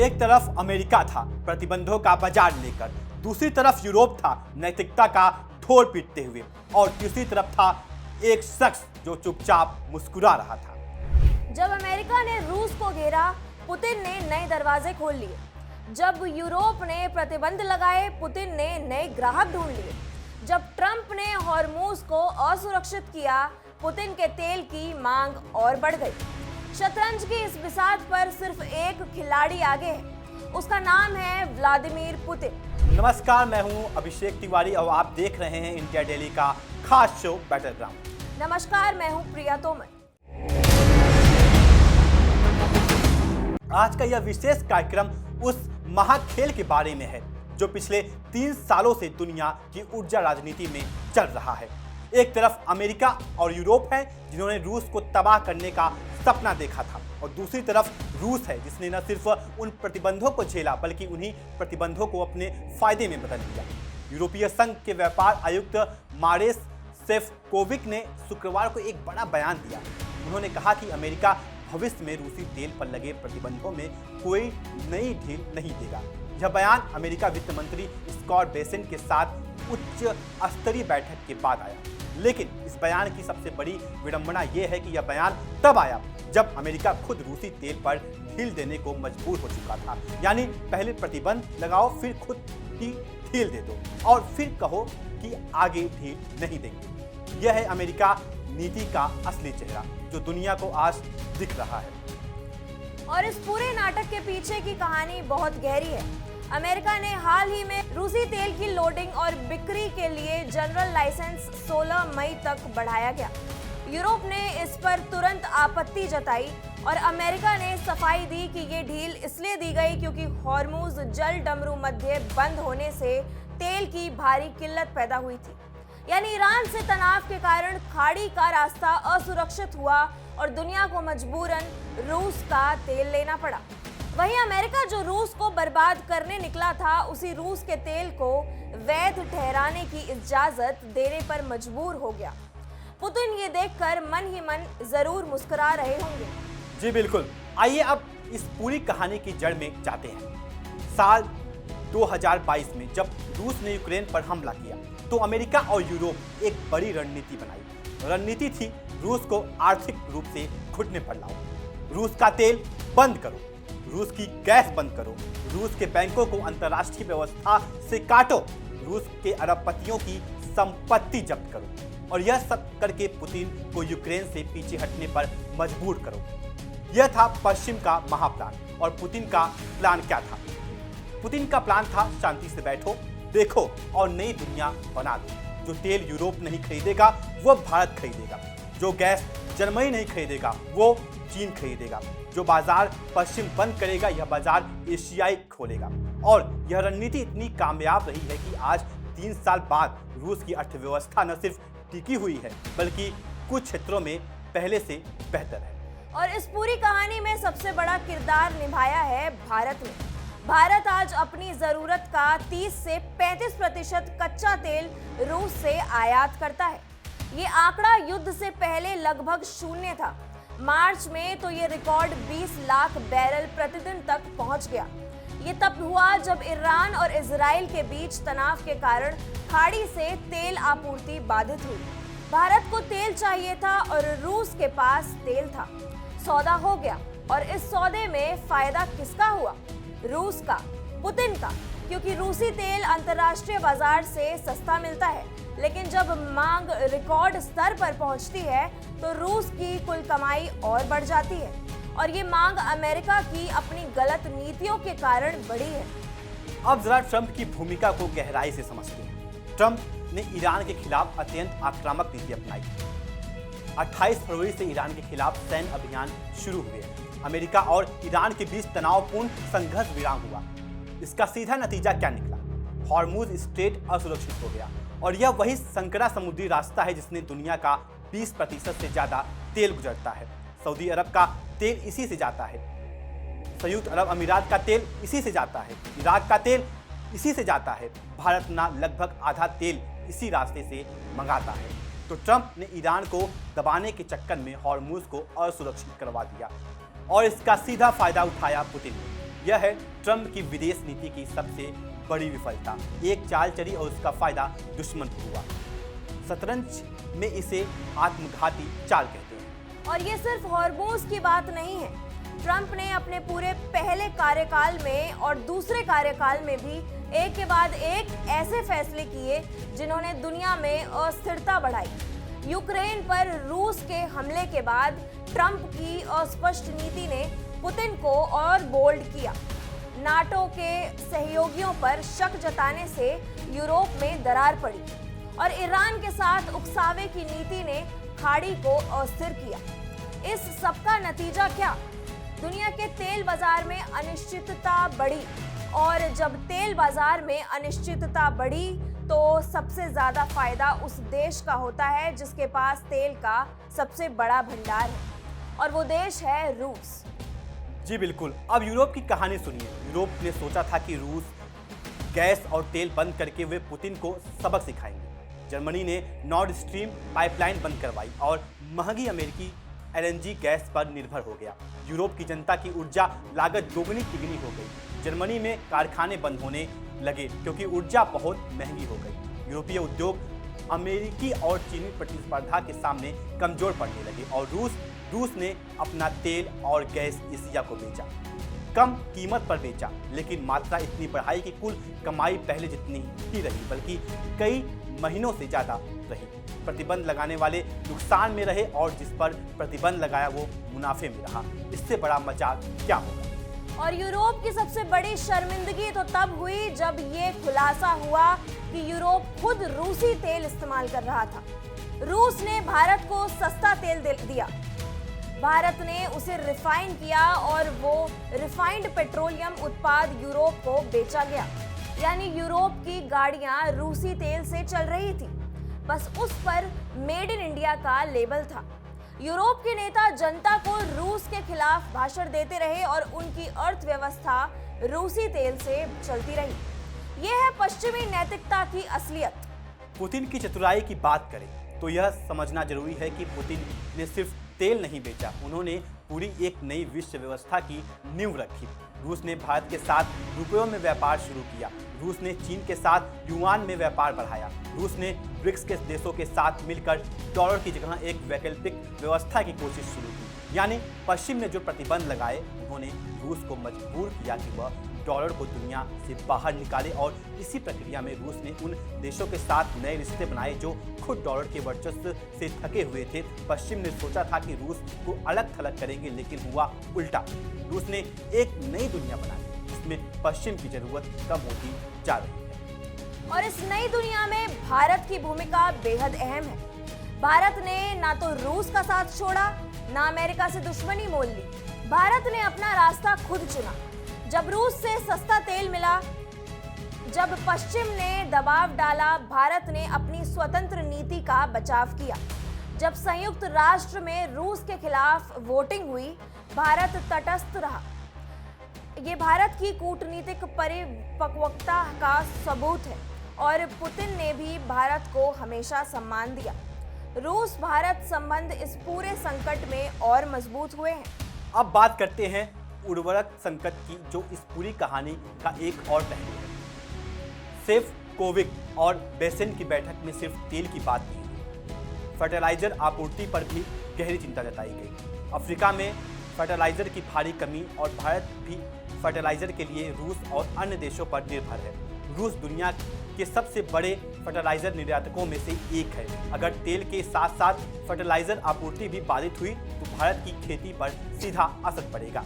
एक तरफ अमेरिका था प्रतिबंधों का बाजार लेकर, दूसरी तरफ यूरोप था नैतिकता का ढोल पीटते हुए, और तीसरी तरफ था एक शख्स जो चुपचाप मुस्कुरा रहा था। जब अमेरिका ने रूस को घेरा, पुतिन ने नए दरवाजे खोल लिए। जब यूरोप ने प्रतिबंध लगाए, पुतिन ने नए ग्राहक ढूंढ लिए। जब ट्रंप ने हॉर्मूज को असुरक्षित किया, पुतिन के तेल की मांग और बढ़ गई। शतरंज की इस बिसात पर सिर्फ एक खिलाड़ी आगे है, उसका नाम है व्लादिमीर पुतिन। नमस्कार, मैं हूं अभिषेक तिवारी और आप देख रहे हैं इंडिया डेली का खास शो बैटलग्राउंड। नमस्कार, मैं हूं प्रिया तोमर। आज का यह विशेष कार्यक्रम उस महाखेल के बारे में है जो पिछले 3 सालों से दुनिया की ऊर्जा राजनीति में चल रहा है। एक तरफ अमेरिका और यूरोप है जिन्होंने रूस को तबाह करने का सपना देखा था, और दूसरी तरफ रूस है जिसने न सिर्फ उन प्रतिबंधों को झेला बल्कि उन्हीं प्रतिबंधों को अपने फायदे में बदल दिया। यूरोपीय संघ के व्यापार आयुक्त मारेस सेफकोविक ने शुक्रवार को एक बड़ा बयान दिया। उन्होंने कहा कि अमेरिका भविष्य में रूसी तेल पर लगे प्रतिबंधों में कोई नई ढील नहीं देगा। यह बयान अमेरिका वित्त मंत्री स्कॉट बेसेंट के साथ उच्च स्तरीय बैठक के बाद आया। लेकिन इस बयान की सबसे बड़ी विडंबना यह है कि यह बयान तब आया जब अमेरिका खुद रूसी तेल पर ढील देने को मजबूर हो चुका था। यानी पहले प्रतिबंध लगाओ, फिर खुद ही ढील दे दो और फिर कहो कि आगे ढील नहीं देंगे। यह है अमेरिका नीति का असली चेहरा जो दुनिया को आज दिख रहा है। और इस पूरे नाटक के पीछे की कहानी बहुत गहरी है। अमेरिका ने हाल ही में रूसी तेल की लोडिंग और बिक्री के लिए जनरल लाइसेंस 16 मई तक बढ़ाया गया। यूरोप ने इस पर तुरंत आपत्ति जताई और अमेरिका ने सफाई दी कि ये ढील इसलिए दी गई क्योंकि हॉर्मूज जल डमरू मध्य बंद होने से तेल की भारी किल्लत पैदा हुई थी। यानी ईरान से तनाव के कारण खाड़ी का रास्ता असुरक्षित हुआ और दुनिया को मजबूरन रूस का तेल लेना पड़ा। वहीं अमेरिका जो रूस को बर्बाद करने निकला था, उसी रूस के तेल को वैध ठहराने की इजाजत देने पर मजबूर हो गया। पुतिन ये देखकर मन ही मन जरूर मुस्कुरा रहे होंगे। जी बिल्कुल। आइए अब इस पूरी कहानी की जड़ में जाते हैं। साल 2022 में जब रूस ने यूक्रेन पर हमला किया तो अमेरिका और यूरोप एक बड़ी रणनीति बनाई। रणनीति थी रूस को आर्थिक रूप से घुटने पर लाओ, रूस का तेल बंद करो, रूस की गैस बंद करो, रूस के बैंकों को अंतर्राष्ट्रीय व्यवस्था से काटो, रूस के अरबपतियों की संपत्ति जब्त करो और यह सब करके पुतिन को यूक्रेन से पीछे हटने पर मजबूर करो। यह था पश्चिम का महाप्लान। और पुतिन का प्लान क्या था? पुतिन का प्लान था शांति से बैठो, देखो और नई दुनिया बना दो। जो तेल यूरोप नहीं खरीदेगा वो भारत खरीदेगा, जो गैस जर्मनी नहीं खरीदेगा वो चीन खरीदेगा, जो बाजार पश्चिम बंद करेगा यह बाजार एशियाई खोलेगा। और यह रणनीति इतनी कामयाब रही है कि आज 3 साल बाद रूस की अर्थव्यवस्था न सिर्फ टिकी हुई है बल्कि कुछ क्षेत्रों में पहले से बेहतर है। और इस पूरी कहानी में सबसे बड़ा किरदार निभाया है भारत ने। भारत आज अपनी जरूरत का 30 से 35% कच्चा तेल रूस से आयात करता है। ये आंकड़ा युद्ध से पहले लगभग 0 था। मार्च में तो ये रिकॉर्ड 20 लाख बैरल प्रतिदिन तक पहुंच गया। ये तब हुआ जब ईरान और इजराइल के बीच तनाव के कारण खाड़ी से तेल आपूर्ति बाधित हुई। भारत को तेल चाहिए था और रूस के पास तेल था। सौदा हो गया और इस सौदे में फायदा किसका हुआ? रूस का, पुतिन का, क्योंकि रूसी तेल अंतर्राष्ट्रीय बाजार से सस्ता मिलता है। लेकिन जब मांग रिकॉर्ड स्तर पर पहुंचती है तो रूस की कुल कमाई और बढ़ जाती है और ये मांग अमेरिका की अपनी गलत नीतियों के कारण बढ़ी है। अब जरा ट्रंप की भूमिका को गहराई से समझते हैं। ट्रंप ने ईरान के खिलाफ अत्यंत आक्रामक नीति अपनाई। 28 फरवरी से ईरान के खिलाफ सैन्य अभियान शुरू हुए। अमेरिका और ईरान के बीच तनावपूर्ण संघर्ष विराम हुआ। इसका सीधा नतीजा क्या निकला? हॉर्मूज स्ट्रेट असुरक्षित हो गया और यह वही संकरा समुद्री रास्ता है जिसने दुनिया का 20% से ज्यादा तेल गुजरता है। सऊदी अरब का तेल इसी से जाता है, संयुक्त अरब अमीरात का तेल इसी से जाता है, इराक का तेल इसी से जाता है। भारत ना लगभग आधा तेल इसी रास्ते से मंगाता है। तो ट्रंप ने ईरान को दबाने के चक्कर में हॉर्मूज को असुरक्षित करवा दिया और इसका सीधा फायदा उठाया पुतिन ने। यह है ट्रंप की विदेश नीति की सबसे बड़ी विफलता। एक चाल चली और उसका फायदा दुश्मन को हुआ। शतरंज में इसे आत्मघाती चाल कहते हैं। और ये सिर्फ हॉर्मोज की बात नहीं है। ट्रंप ने अपने पूरे पहले कार्यकाल में और दूसरे कार्यकाल में भी एक के बाद एक ऐसे फैसले किए जिन्होंने दुनिया में अस्थिरता बढ़ाई। यूक्रेन पर रूस के हमले के बाद ट्रंप की अस्पष्ट नीति ने पुतिन को और बोल्ड किया। नाटो के सहयोगियों पर शक जताने से यूरोप में दरार पड़ी और ईरान के साथ उकसावे की नीति ने खाड़ी को अस्थिर किया। इस सबका नतीजा क्या? दुनिया के तेल बाजार में अनिश्चितता बढ़ी और जब तेल बाजार में अनिश्चितता बढ़ी तो सबसे ज्यादा फायदा उस देश का होता है जिसके पास तेल का सबसे बड़ा भंडार है और वो देश है रूस। जी बिल्कुल। अब यूरोप की कहानी सुनिए। यूरोप ने सोचा था कि रूस गैस और तेल बंद करके वे पुतिन को सबक सिखाएंगे। जर्मनी ने नॉर्ड स्ट्रीम पाइपलाइन बंद करवाई और महंगी अमेरिकी एलएनजी गैस पर निर्भर हो गया। यूरोप की जनता की ऊर्जा लागत दोगुनी तिगुनी हो गई। जर्मनी में कारखाने बंद होने लगे क्योंकि ऊर्जा बहुत महंगी हो गई। यूरोपीय उद्योग अमेरिकी और चीनी प्रतिस्पर्धा के सामने कमजोर पड़ने लगे और रूस ने अपना तेल और गैस एशिया को बेचा। कम कीमत पर बेचा, लेकिन मात्रा इतनी बढ़ाई कि कुल कमाई पहले जितनी ही रही बल्कि कई महीनों से ज़्यादा रही। प्रतिबंध लगाने वाले नुकसान में रहे और जिस पर प्रतिबंध लगाया वो मुनाफे में रहा। इससे बड़ा मजाक क्या होगा? और यूरोप की सबसे बड़ी शर्मिंदगी तो तब हुई जब ये खुलासा हुआ कि यूरोप खुद रूसी तेल इस्तेमाल कर रहा था। रूस ने भारत को सस्ता तेल दिया, भारत ने उसे रिफाइन किया और वो रिफाइंड पेट्रोलियम उत्पाद यूरोप को बेचा गया। यानी यूरोप की गाड़ियां रूसी तेल से चल रही थी, बस उस पर मेड इन इंडिया का लेबल था। यूरोप के नेता जनता को रूस के खिलाफ भाषण देते रहे और उनकी अर्थव्यवस्था रूसी तेल से चलती रही। यह है पश्चिमी नैतिकता की असलियत। पुतिन की चतुराई की बात करें तो यह समझना जरूरी है कि पुतिन ने सिर्फ तेल नहीं बेचा, उन्होंने पूरी एक नई विश्व व्यवस्था की नींव रखी। रूस ने भारत के साथ रुपयों में व्यापार शुरू किया। रूस ने चीन के साथ युआन में व्यापार बढ़ाया। रूस ने ब्रिक्स के देशों के साथ मिलकर डॉलर की जगह एक वैकल्पिक व्यवस्था की कोशिश शुरू की। यानी पश्चिम ने जो प्रतिबंध लगाए उन्होंने रूस को मजबूर किया कि वह डॉलर को दुनिया से बाहर निकाले और इसी प्रक्रिया में रूस ने उन देशों के साथ नए रिश्ते बनाए जो खुद डॉलर के वर्चस्व से थके हुए थे। पश्चिम ने सोचा था कि रूस को अलग थलग करेंगे, लेकिन हुआ उल्टा। रूस ने एक नई दुनिया बनाई जिसमें पश्चिम की जरूरत कम होती जा रही है। और इस नई दुनिया में भारत की भूमिका बेहद अहम है। भारत ने ना तो रूस का साथ छोड़ा, ना अमेरिका से दुश्मनी मोल ली। भारत ने अपना रास्ता खुद चुना। जब रूस से सस्ता तेल मिला, जब पश्चिम ने दबाव डाला, भारत ने अपनी स्वतंत्र नीति का बचाव किया। जब संयुक्त राष्ट्र में रूस के खिलाफ वोटिंग हुई, भारत तटस्थ रहा। ये भारत की कूटनीतिक परिपक्वता का सबूत है और पुतिन ने भी भारत को हमेशा सम्मान दिया। रूस भारत संबंध इस पूरे संकट में और मजबूत हुए हैं। अब बात करते हैं उर्वरक संकट की, जो इस पूरी कहानी का एक और पहलू है। सेफ कोविक और बेसेंट की बैठक में सिर्फ तेल की बात नहीं हुई, फर्टिलाइजर आपूर्ति पर भी गहरी चिंता जताई गई। अफ्रीका में फर्टिलाइजर की भारी कमी और भारत भी फर्टिलाइजर के लिए रूस और अन्य देशों पर निर्भर है। रूस दुनिया के सबसे बड़े फर्टिलाइजर निर्यातकों में से एक है। अगर तेल के साथ साथ फर्टिलाइजर आपूर्ति भी बाधित हुई तो भारत की खेती पर सीधा असर पड़ेगा।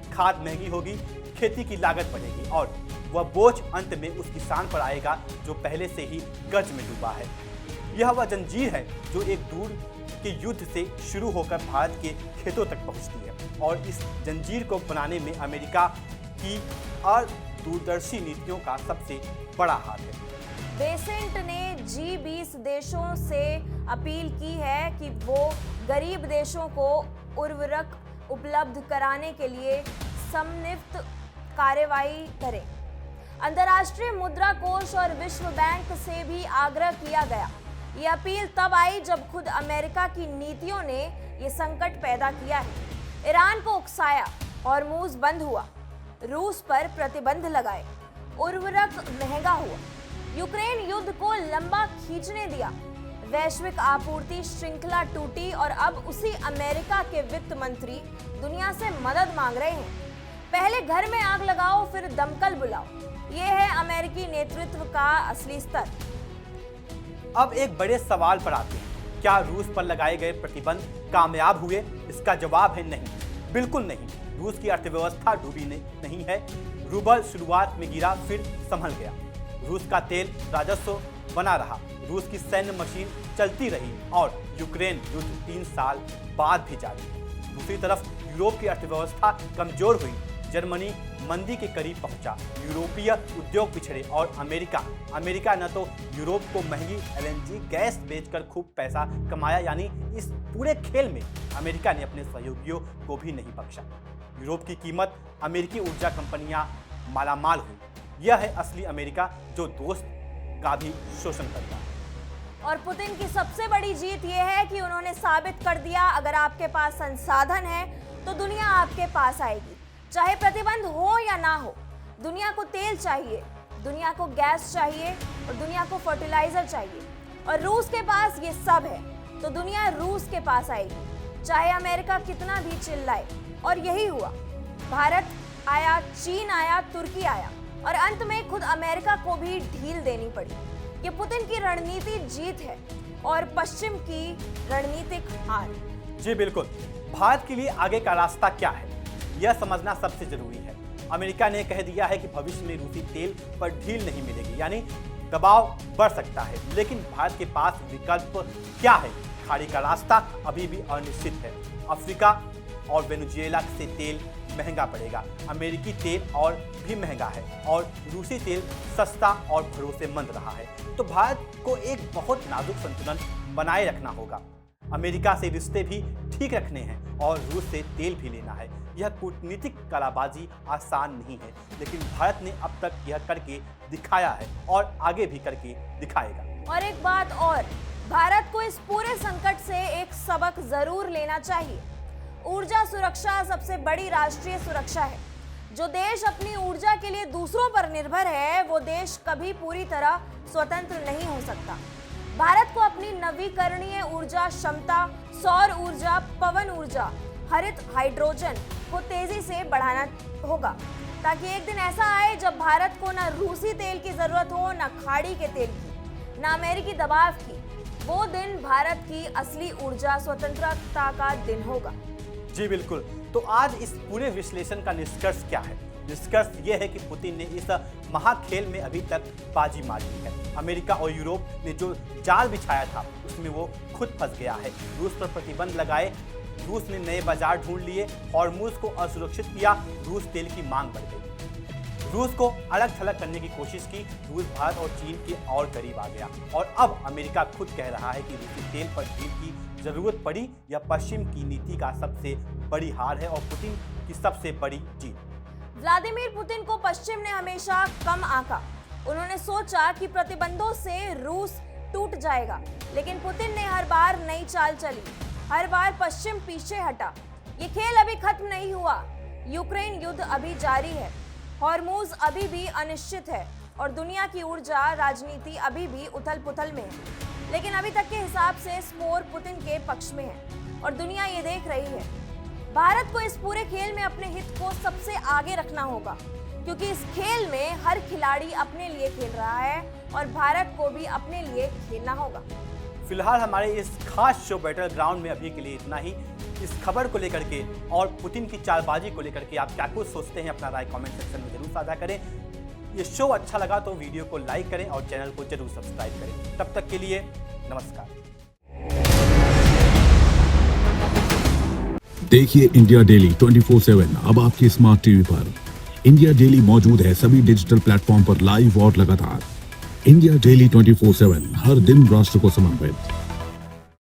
खाद महंगी होगी, खेती की लागत बढ़ेगी और वह बोझ अंत में उस किसान पर आएगा जो पहले से ही कर्ज में डूबा है। यह वह जंजीर है जो एक दूर के युद्ध से शुरू होकर भारत के खेतों तक पहुंचती है और इस जंजीर को बनाने में अमेरिका की दूरदर्शी नीतियों का सबसे बड़ा हाथ है। बेसेंट ने G20 देशों से अपील की है कि वो गरीब देशों को उर्वरक उपलब्ध कराने के लिए समन्वित कार्रवाई करें। अंतर्राष्ट्रीय मुद्रा कोष और विश्व बैंक से भी आग्रह किया गया। ये अपील तब आई जब खुद अमेरिका की नीतियों ने ये संकट पैदा किया है। ईरान को उकसाया, हॉर्मूज बंद हुआ, रूस पर प्रतिबंध लगाए, उर्वरक महंगा हुआ, यूक्रेन युद्ध को लंबा खींचने दिया, वैश्विक आपूर्ति श्रृंखला टूटी और अब उसी अमेरिका के वित्त मंत्री दुनिया से मदद मांग रहे हैं। पहले घर में आग लगाओ फिर दमकल बुलाओ, ये है अमेरिकी नेतृत्व का असली स्तर। अब एक बड़े सवाल पर आते हैं, क्या रूस पर लगाए गए प्रतिबंध कामयाब हुए? इसका जवाब है नहीं, बिल्कुल नहीं। रूस की अर्थव्यवस्था डूबी नहीं है। रूबल शुरुआत में गिरा फिर संभल गया। रूस का तेल राजस्व बना रहा, रूस की सैन्य मशीन चलती रही और यूक्रेन युद्ध 3 साल बाद भी जारी। दूसरी तरफ यूरोप की अर्थव्यवस्था कमजोर हुई, जर्मनी मंदी के करीब पहुंचा, यूरोपीय उद्योग पिछड़े और अमेरिका न तो यूरोप को महंगी एलएनजी गैस बेचकर खूब पैसा कमाया, यानी इस पूरे खेल में अमेरिका ने अपने सहयोगियों को भी नहीं बख्शा। यूरोप की कीमत अमेरिकी ऊर्जा कंपनियां मालामाल हुई। यह है असली अमेरिका जो दोस्त का भी शोषण करता है। और पुतिन की सबसे बड़ी जीत यह है कि उन्होंने साबित कर दिया, अगर आपके पास संसाधन है तो दुनिया आपके पास आएगी, चाहे प्रतिबंध हो या ना हो। दुनिया को तेल चाहिए, दुनिया को गैस चाहिए और दुनिया को फर्टिलाइजर चाहिए, और रूस के पास ये सब है तो दुनिया रूस के पास आएगी, चाहे अमेरिका कितना भी चिल्लाए। और यही हुआ। भारत आया, चीन आया, तुर्की आया और अंत में खुद अमेरिका को भी ढील देनी पड़ी। ये पुतिन की रणनीति जीत है और पश्चिम की रणनीतिक हार। जी बिल्कुल। भारत के लिए आगे का रास्ता क्या है, यह समझना सबसे जरूरी है। अमेरिका ने कह दिया है कि भविष्य में रूसी तेल पर ढील नहीं मिलेगी, यानी दबाव बढ़ सकता है, लेकिन भारत के पास विकल्प क्या है? खाड़ी का रास्ता अभी भी अनिश्चित है। अफ्रीका और वेनेजुएला से तेल महंगा पड़ेगा, अमेरिकी तेल और भी महंगा है और रूसी तेल सस्ता और भरोसेमंद रहा है। तो भारत को एक बहुत नाजुक संतुलन बनाए रखना होगा। अमेरिका से रिश्ते भी ठीक रखने हैं और रूस से तेल भी लेना है। यह कूटनीतिक कलाबाजी आसान नहीं है, लेकिन भारत ने अब तक यह करके दिखाया है और आगे भी करके दिखाएगा। और एक बात और, भारत को इस पूरे संकट से एक सबक जरूर लेना चाहिए। ऊर्जा सुरक्षा सबसे बड़ी राष्ट्रीय सुरक्षा है। जो देश अपनी ऊर्जा के लिए दूसरों पर निर्भर है, वो देश कभी पूरी तरह स्वतंत्र नहीं हो सकता। भारत को अपनी नवीकरणीय ऊर्जा क्षमता, सौर ऊर्जा, पवन ऊर्जा, हरित हाइड्रोजन को तेजी से बढ़ाना होगा, ताकि एक दिन ऐसा आए जब भारत को न रूसी तेल की जरूरत हो, न खाड़ी के तेल की, न अमेरिकी दबाव की। वो दिन भारत की असली ऊर्जा स्वतंत्रता का दिन होगा। जी बिल्कुल। तो आज इस पूरे विश्लेषण का निष्कर्ष क्या है? निष्कर्ष ये है कि पुतिन ने इस महाखेल में अभी तक बाजी मार ली है। अमेरिका और यूरोप ने जो जाल बिछाया था उसमें वो खुद फंस गया है। रूस पर प्रतिबंध लगाए, रूस ने नए बाजार ढूंढ लिए, हॉर्मुज को असुरक्षित किया, रूस तेल की मांग बढ़ गई। रूस को अलग थलग करने की कोशिश की, रूस भारत और चीन के और करीब आ गया और अब अमेरिका खुद कह रहा है कि रूसी तेल पर ढील की जरूरत पड़ी। यह पश्चिम की नीति का सबसे बड़ी हार है और पुतिन की सबसे बड़ी जीत। व्लादिमीर पुतिन को पश्चिम ने हमेशा कम आंका। उन्होंने सोचा कि प्रतिबंधों से रूस टूट जाएगा, लेकिन पुतिन ने हर बार नई चाल चली, हर बार पश्चिम पीछे हटा। ये खेल अभी खत्म नहीं हुआ। यूक्रेन युद्ध अभी जारी है, हॉर्मुज अभी भी अनिश्चित है और दुनिया की ऊर्जा राजनीति अभी भी उथल पुथल में है। लेकिन अभी तक के हिसाब से स्कोर पुतिन के पक्ष में है और दुनिया ये देख रही है। भारत को इस पूरे खेल में अपने हित को सबसे आगे रखना होगा, क्योंकि इस खेल में हर खिलाड़ी अपने लिए खेल रहा है और भारत को भी अपने लिए खेलना होगा। फिलहाल हमारे इस खास शो बैटल ग्राउंड में अभी के लिए इतना ही। इस खबर को लेकर के और पुतिन की चालबाजी को लेकर के आप क्या कुछ सोचते हैं, अपना राय कमेंट सेक्शन में जरूर साझा करें। ये शो अच्छा लगा तो वीडियो को लाइक करें और चैनल को जरूर सब्सक्राइब करें। तब तक के लिए नमस्कार। देखिए इंडिया डेली 24/7 अब आपकी स्मार्ट टीवी पर। इंडिया डेली मौजूद है सभी डिजिटल प्लेटफॉर्म पर लाइव और लगातार। इंडिया डेली 24/7 हर दिन राष्ट्र को समर्पित।